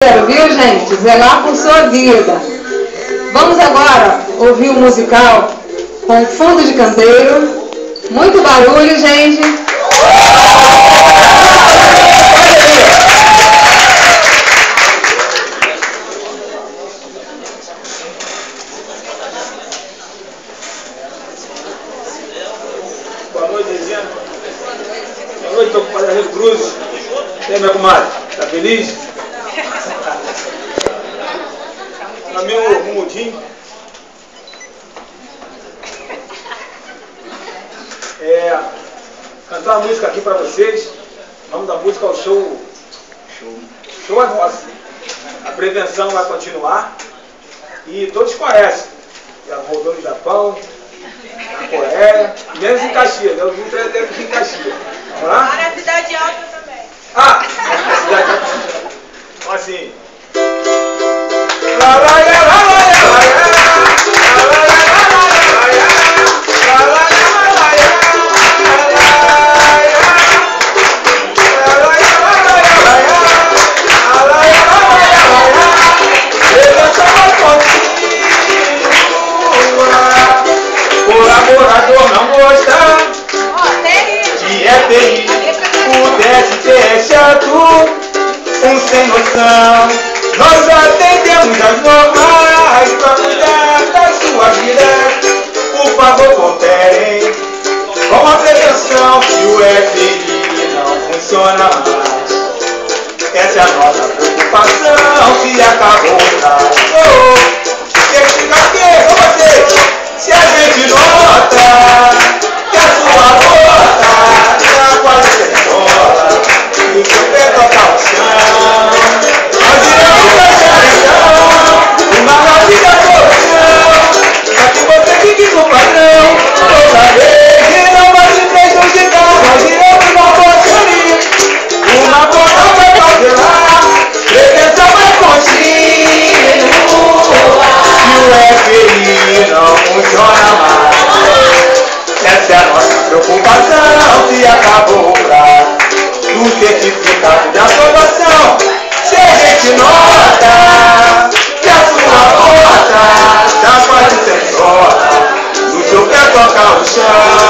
Viu, gente? Zelar por sua vida. Vamos agora ouvir o musical com fundo de canteiro. Muito barulho, gente. Boa noite, Regina. Boa noite, estou com o Padre Rio Cruz. E aí, minha comadre? Tá feliz? Tá meio rumudinho. Cantar uma música aqui para vocês. O nome da música é o Show é Nosso. A prevenção vai continuar. E todos conhecem. Já rodou no Japão, na Coreia, menos em Caxias. Eu vim trazer aqui em Caxias. Vamos lá? Na Cidade Alta também. Ah! Cidade Alta. Então assim. Colaborador não gosta de EPI, pudesse ter chato, sem noção. Nós atendemos as normais para cuidar da sua vida. Por favor, cooperem com a prevenção que o EPI não funciona mais. Essa é a nossa preocupação que acabou quem fica aqui com você? Se a gente nota que a sua rota está quase sem bola e o seu pé toca o chão, nós iremos achar então uma rápida solução para que você fique no padrão. Toda vez que não vai se prejudicar, nós iremos dar você uma boa vai fazer lá, prevenção é contínua e o EPI não funciona mais. Essa é a nossa preocupação que acabou no certificado de aprovação. Se a gente nota que a sua rota está quase sem hora, no seu pé toca o chão.